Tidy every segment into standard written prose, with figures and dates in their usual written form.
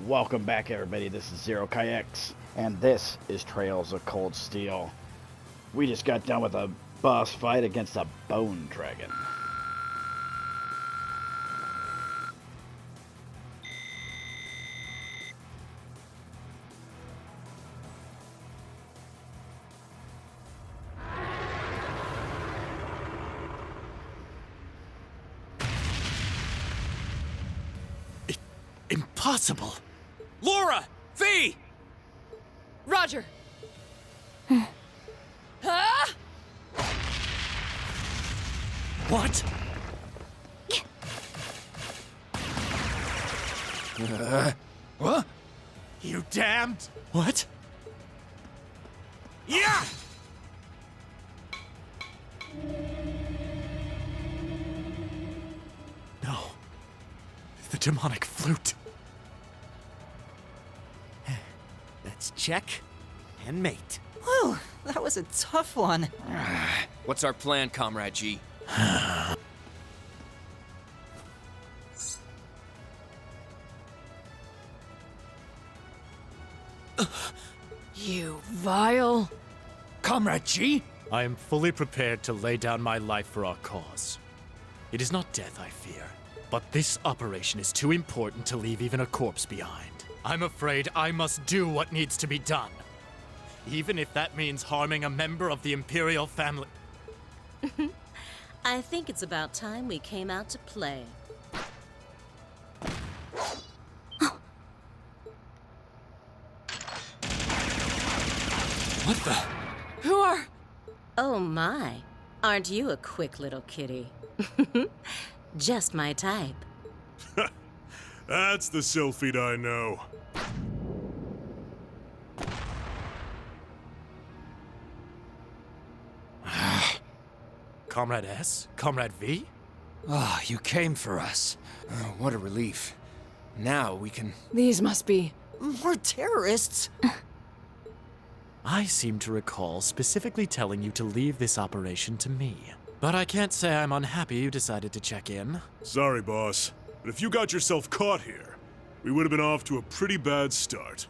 Welcome back, everybody. This is Zero KX, and this is Trails of Cold Steel. We just got done with a boss fight against a bone dragon. Impossible! Laura! V! Roger! Ah! What? What? You damned... What? Yeah! No. The demonic flute. Let's check and mate. Whew, that was a tough one. What's our plan, Comrade G? You vile... Comrade G? I am fully prepared to lay down my life for our cause. It is not death I fear, but this operation is too important to leave even a corpse behind. I'm afraid I must do what needs to be done. Even if that means harming a member of the Imperial family. I think it's about time we came out to play. What the? Who are... Oh my, aren't you a quick little kitty? Just my type. That's the Sylphid I know. Comrade S? Comrade V? Ah, you came for us. Oh, what a relief. Now we can... These must be... More terrorists? I seem to recall specifically telling you to leave this operation to me. But I can't say I'm unhappy you decided to check in. Sorry, boss. But if you got yourself caught here, we would have been off to a pretty bad start.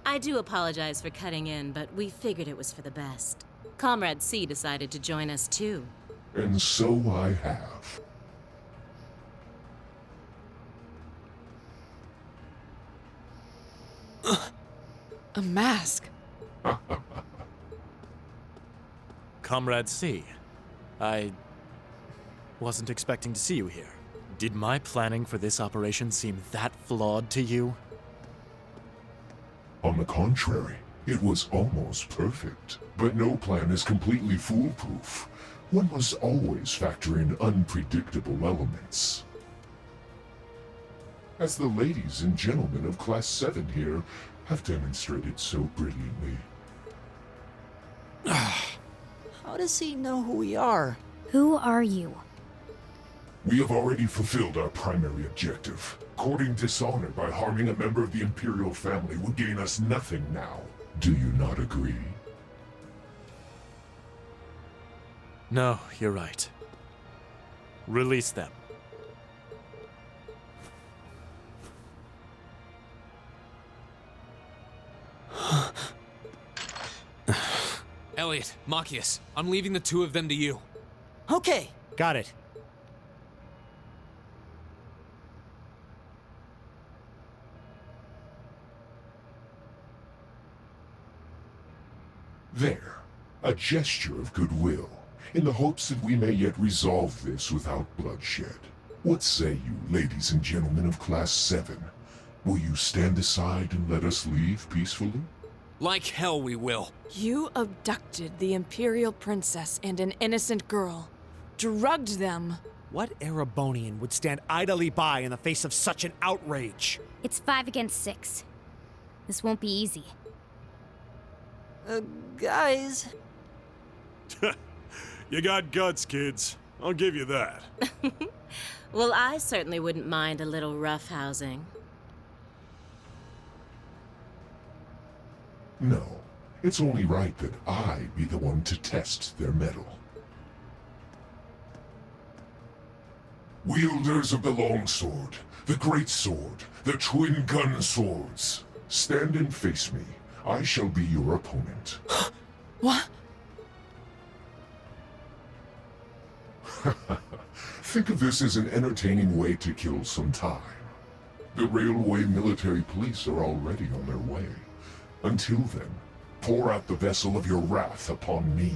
I do apologize for cutting in, but we figured it was for the best. Comrade C decided to join us too. And so I have. a mask. Comrade C, I wasn't expecting to see you here. Did my planning for this operation seem that flawed to you? On the contrary, it was almost perfect. But no plan is completely foolproof. One must always factor in unpredictable elements. As the ladies and gentlemen of Class 7 here have demonstrated so brilliantly. How does he know who we are? Who are you? We have already fulfilled our primary objective. Courting dishonor by harming a member of the Imperial family would gain us nothing now. Do you not agree? No, you're right. Release them. Elliot, Machias, I'm leaving the two of them to you. Okay. Got it. There, a gesture of goodwill, in the hopes that we may yet resolve this without bloodshed. What say you, ladies and gentlemen of Class 7? Will you stand aside and let us leave peacefully? Like hell we will. You abducted the Imperial Princess and an innocent girl. Drugged them. What Erebonian would stand idly by in the face of such an outrage? It's 5 against 6. This won't be easy. Guys. You got guts, kids. I'll give you that. Well, I certainly wouldn't mind a little roughhousing. No, it's only right that I be the one to test their mettle. Wielders of the longsword, the great sword, the twin gun swords, stand and face me. I shall be your opponent. What? Think of this as an entertaining way to kill some time. The railway military police are already on their way. Until then, pour out the vessel of your wrath upon me.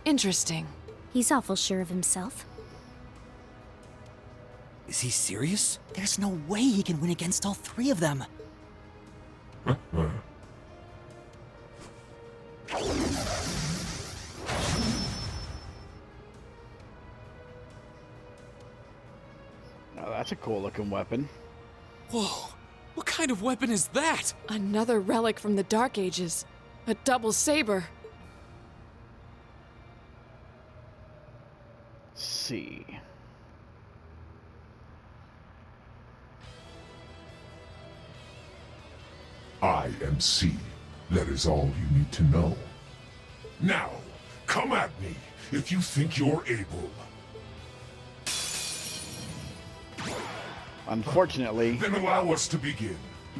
Interesting. He's awful sure of himself. Is he serious? There's no way he can win against all three of them. Oh, that's a cool looking weapon. Whoa! What kind of weapon is that? Another relic from the Dark Ages. A double saber. See. I am C. That is all you need to know. Now, come at me if you think you're able. Unfortunately, Then allow us to begin.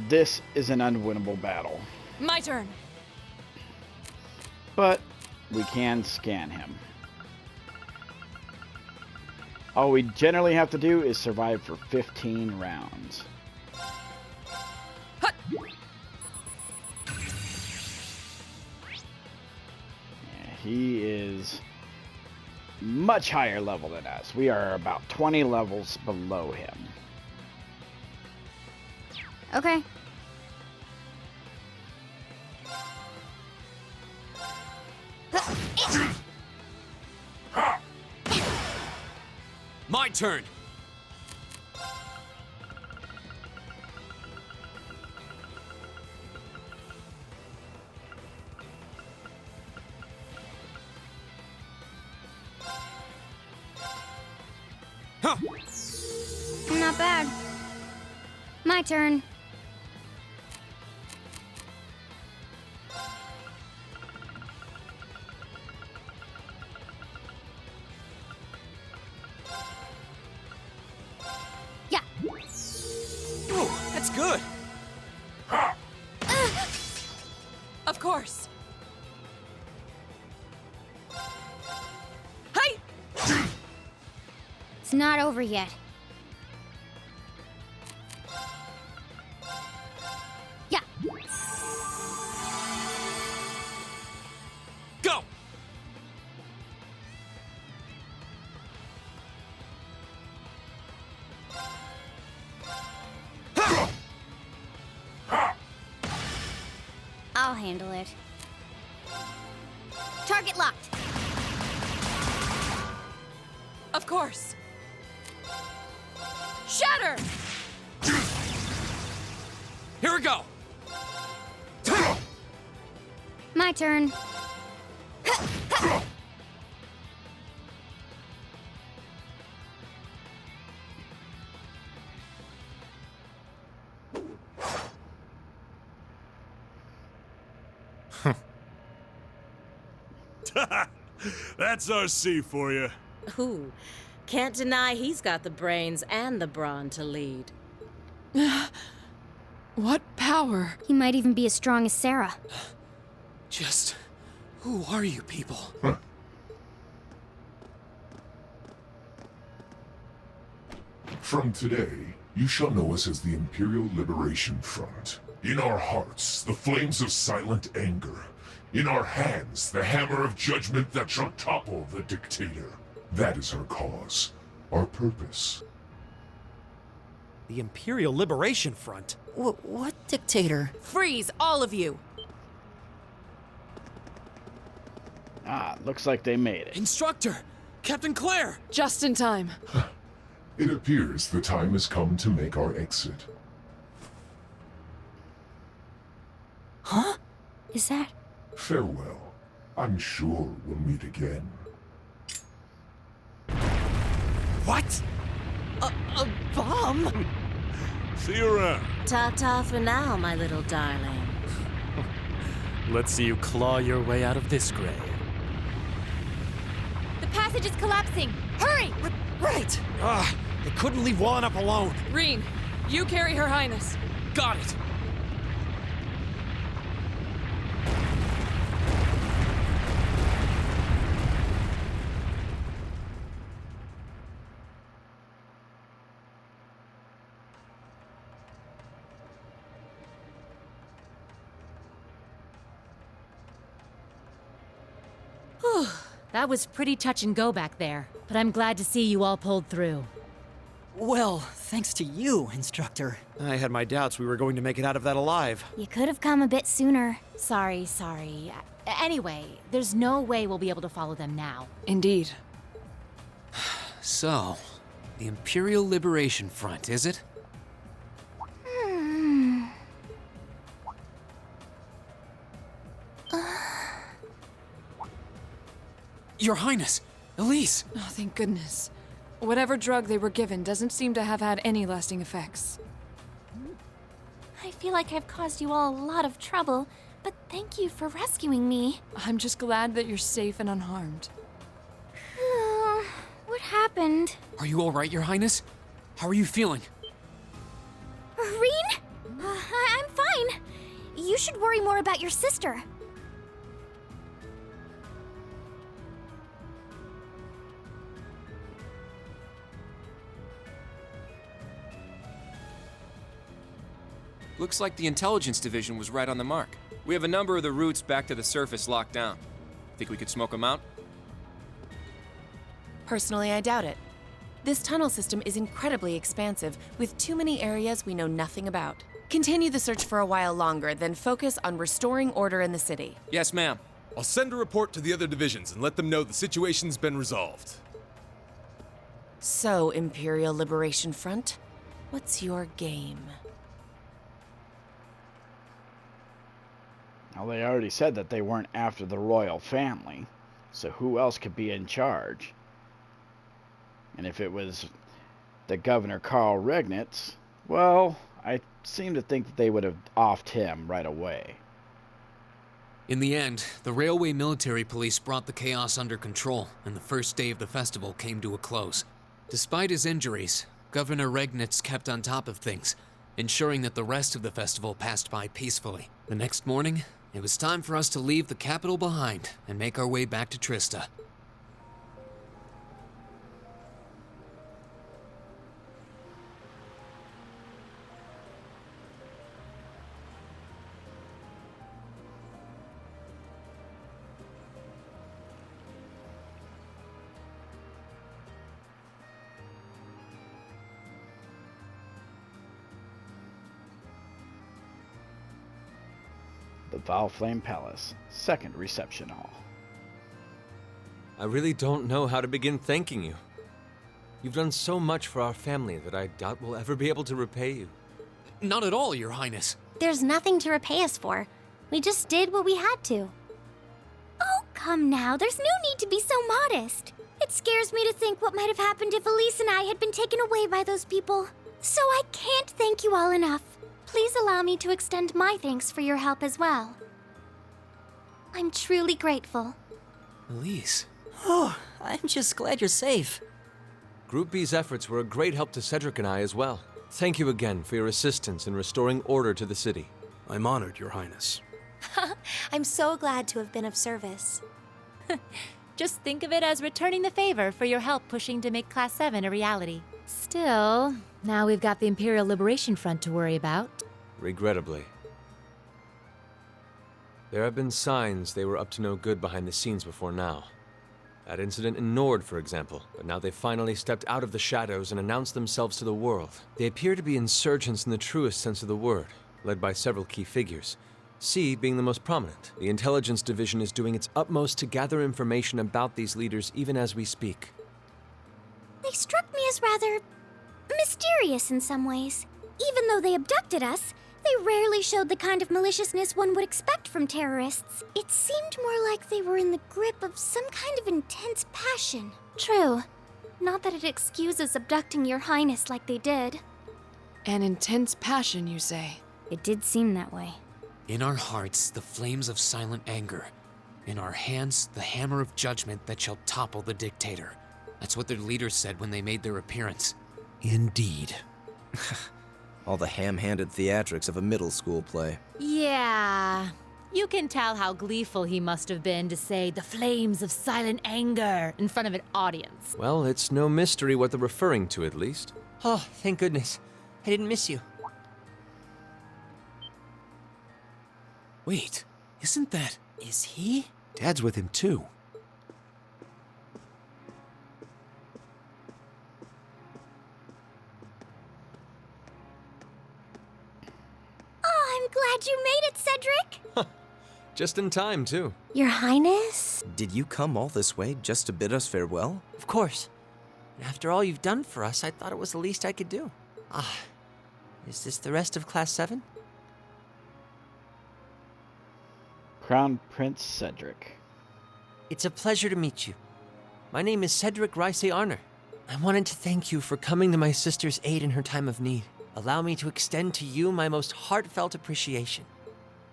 this is an unwinnable battle. My turn. But we can scan him. All we generally have to do is survive for 15 rounds. Hut. Yeah, he is much higher level than us. We are about 20 levels below him. Okay. My turn! Huh. Not bad. My turn. Yeah. Ooh, that's good! Of course. Hey! It's not over yet. Yeah. Go! I'll handle it. Target locked. Of course. Shatter! Here we go! My turn. That's our C for you. Ooh, can't deny he's got the brains and the brawn to lead. What power? He might even be as strong as Sarah. Just... who are you people? From today, you shall know us as the Imperial Liberation Front. In our hearts, the flames of silent anger. In our hands, the hammer of judgment that shall topple the dictator. That is our cause, our purpose. The Imperial Liberation Front? What dictator? Freeze, all of you! Ah, looks like they made it. Instructor! Captain Claire! Just in time. It appears the time has come to make our exit. Huh? Is that? Farewell. I'm sure we'll meet again. What? A bomb? See you around. Ta-ta for now, my little darling. Let's see you claw your way out of this grave. The passage is collapsing. Hurry! Right! They couldn't leave well enough alone. Reen, you carry Her Highness. Got it! That was pretty touch and go back there, but I'm glad to see you all pulled through. Well, thanks to you, Instructor. I had my doubts we were going to make it out of that alive. You could have come a bit sooner. Sorry. Anyway, there's no way we'll be able to follow them now. Indeed. So, the Imperial Liberation Front, is it? Your Highness! Elise! Oh, thank goodness. Whatever drug they were given doesn't seem to have had any lasting effects. I feel like I've caused you all a lot of trouble, but thank you for rescuing me. I'm just glad that you're safe and unharmed. What happened? Are you alright, Your Highness? How are you feeling? Reen? I'm fine. You should worry more about your sister. Looks like the Intelligence Division was right on the mark. We have a number of the routes back to the surface locked down. Think we could smoke them out? Personally, I doubt it. This tunnel system is incredibly expansive, with too many areas we know nothing about. Continue the search for a while longer, then focus on restoring order in the city. Yes, ma'am. I'll send a report to the other divisions and let them know the situation's been resolved. So, Imperial Liberation Front, what's your game? Well, they already said that they weren't after the royal family, so who else could be in charge? And if it was the Governor Karl Regnitz, well, I seem to think that they would have offed him right away. In the end, the Railway Military Police brought the chaos under control, and the first day of the festival came to a close. Despite his injuries, Governor Regnitz kept on top of things, ensuring that the rest of the festival passed by peacefully. The next morning, it was time for us to leave the capital behind and make our way back to Trista. The Valflame Palace, second reception hall. I really don't know how to begin thanking you. You've done so much for our family that I doubt we'll ever be able to repay you. Not at all, Your Highness. There's nothing to repay us for. We just did what we had to. Oh, come now. There's no need to be so modest. It scares me to think what might have happened if Elise and I had been taken away by those people. So I can't thank you all enough. Please allow me to extend my thanks for your help as well. I'm truly grateful. Elise. Oh, I'm just glad you're safe. Group B's efforts were a great help to Cedric and I as well. Thank you again for your assistance in restoring order to the city. I'm honored, Your Highness. I'm so glad to have been of service. Just think of it as returning the favor for your help pushing to make Class 7 a reality. Still, now we've got the Imperial Liberation Front to worry about. Regrettably. There have been signs they were up to no good behind the scenes before now. That incident in Nord, for example, but now they've finally stepped out of the shadows and announced themselves to the world. They appear to be insurgents in the truest sense of the word, led by several key figures. C being the most prominent. The Intelligence Division is doing its utmost to gather information about these leaders even as we speak. They struck me as rather mysterious in some ways. Even though they abducted us, they rarely showed the kind of maliciousness one would expect from terrorists. It seemed more like they were in the grip of some kind of intense passion. True. Not that it excuses abducting Your Highness like they did. An intense passion, you say? It did seem that way. In our hearts, the flames of silent anger. In our hands, the hammer of judgment that shall topple the dictator. That's what their leaders said when they made their appearance. Indeed. All the ham-handed theatrics of a middle school play. Yeah. You can tell how gleeful he must have been to say the flames of silent anger in front of an audience. Well, it's no mystery what they're referring to, at least. Oh, thank goodness. I didn't miss you. Wait, isn't that... Is he? Dad's with him too. Oh, I'm glad you made it, Cedric! Just in time, too. Your Highness? Did you come all this way just to bid us farewell? Of course. And after all you've done for us, I thought it was the least I could do. Is this the rest of Class 7? Crown Prince Cedric. It's a pleasure to meet you. My name is Cedric Ryce Arner. I wanted to thank you for coming to my sister's aid in her time of need. Allow me to extend to you my most heartfelt appreciation.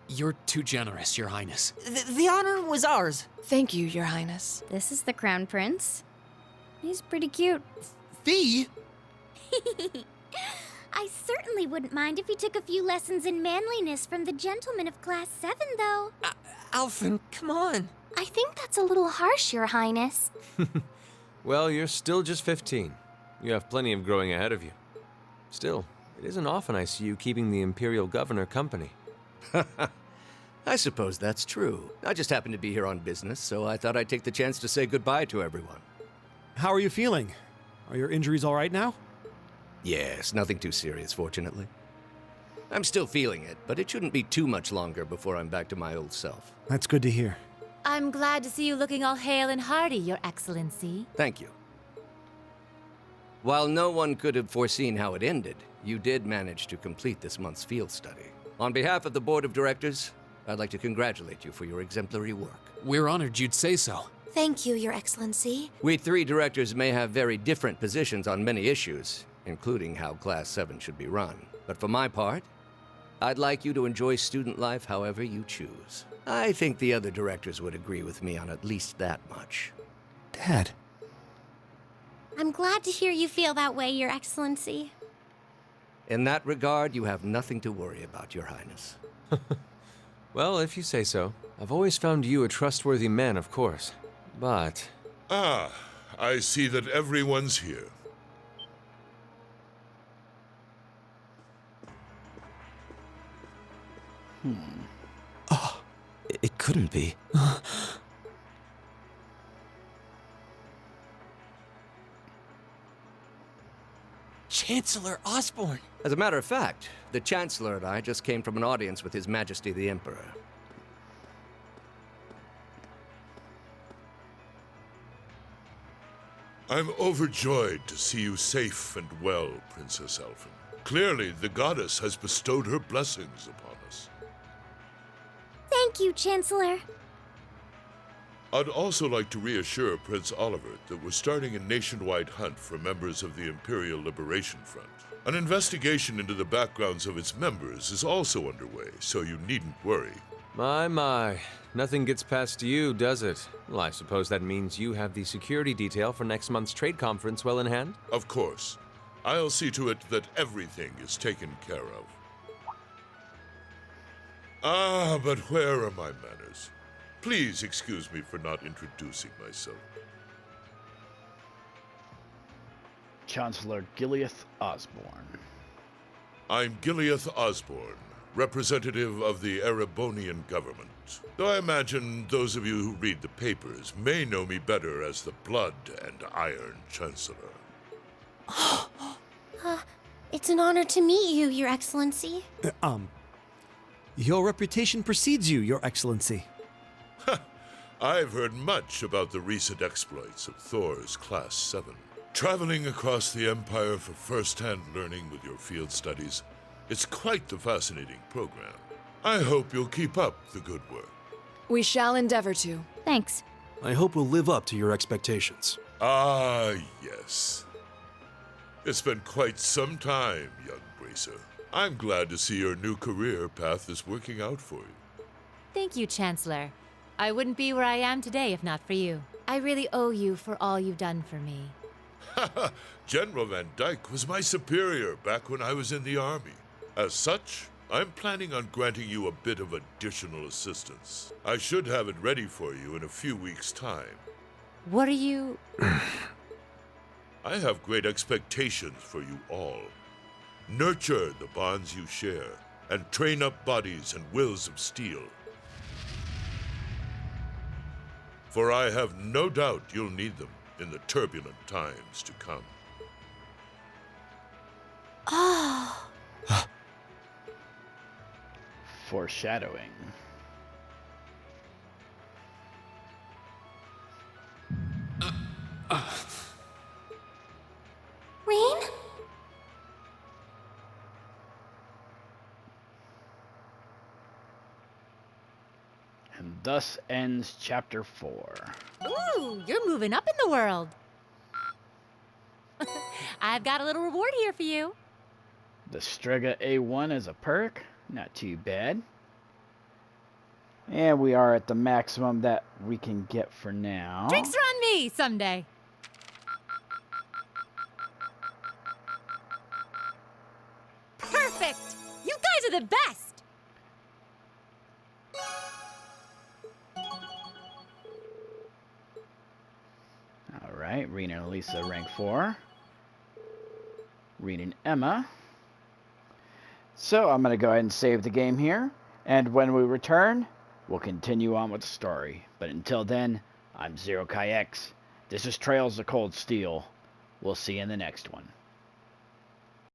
You're too generous, Your Highness. The honor was ours. Thank you, Your Highness. This is the Crown Prince. He's pretty cute. Fee? I certainly wouldn't mind if he took a few lessons in manliness from the gentlemen of Class 7, though. Alphen, come on. I think that's a little harsh, Your Highness. Well, you're still just 15. You have plenty of growing ahead of you. Still, it isn't often I see you keeping the Imperial Governor company. I suppose that's true. I just happened to be here on business, so I thought I'd take the chance to say goodbye to everyone. How are you feeling? Are your injuries all right now? Yes, nothing too serious, fortunately. I'm still feeling it, but it shouldn't be too much longer before I'm back to my old self. That's good to hear. I'm glad to see you looking all hale and hearty, Your Excellency. Thank you. While no one could have foreseen how it ended, you did manage to complete this month's field study. On behalf of the Board of Directors, I'd like to congratulate you for your exemplary work. We're honored you'd say so. Thank you, Your Excellency. We 3 directors may have very different positions on many issues, including how Class 7 should be run. But for my part, I'd like you to enjoy student life however you choose. I think the other directors would agree with me on at least that much. Dad. I'm glad to hear you feel that way, Your Excellency. In that regard, you have nothing to worry about, Your Highness. Well, if you say so. I've always found you a trustworthy man, of course. But... Ah, I see that everyone's here. Oh, it couldn't be. Chancellor Osborn! As a matter of fact, the Chancellor and I just came from an audience with His Majesty the Emperor. I'm overjoyed to see you safe and well, Princess Alphen. Clearly, the goddess has bestowed her blessings upon us. Thank you, Chancellor. I'd also like to reassure Prince Oliver that we're starting a nationwide hunt for members of the Imperial Liberation Front. An investigation into the backgrounds of its members is also underway, so you needn't worry. My. Nothing gets past you, does it? Well, I suppose that means you have the security detail for next month's trade conference well in hand? Of course. I'll see to it that everything is taken care of. Ah, but where are my manners? Please excuse me for not introducing myself. Chancellor Gileath Osborn. I'm Gileath Osborn, representative of the Erebonian government. Though I imagine those of you who read the papers may know me better as the Blood and Iron Chancellor. It's an honor to meet you, Your Excellency. Your reputation precedes you, Your Excellency. I've heard much about the recent exploits of Thor's Class 7. Traveling across the Empire for first-hand learning with your field studies, it's quite the fascinating program. I hope you'll keep up the good work. We shall endeavor to. Thanks. I hope we'll live up to your expectations. Ah, yes. It's been quite some time, young Bracer. I'm glad to see your new career path is working out for you. Thank you, Chancellor. I wouldn't be where I am today if not for you. I really owe you for all you've done for me. General Van Dyke was my superior back when I was in the Army. As such, I'm planning on granting you a bit of additional assistance. I should have it ready for you in a few weeks' time. What are you... I have great expectations for you all. Nurture the bonds you share, and train up bodies and wills of steel. For I have no doubt you'll need them in the turbulent times to come. Oh. Foreshadowing. Rain? And thus ends Chapter 4. Ooh, you're moving up in the world. I've got a little reward here for you. The Strega A1 as a perk. Not too bad. And we are at the maximum that we can get for now. Drinks are on me someday. Perfect! You guys are the best! Alright, Rena and Lisa rank 4. Rena and Emma. So I'm going to go ahead and save the game here. And when we return, we'll continue on with the story. But until then, I'm Zero Kai X. This is Trails of Cold Steel. We'll see you in the next one.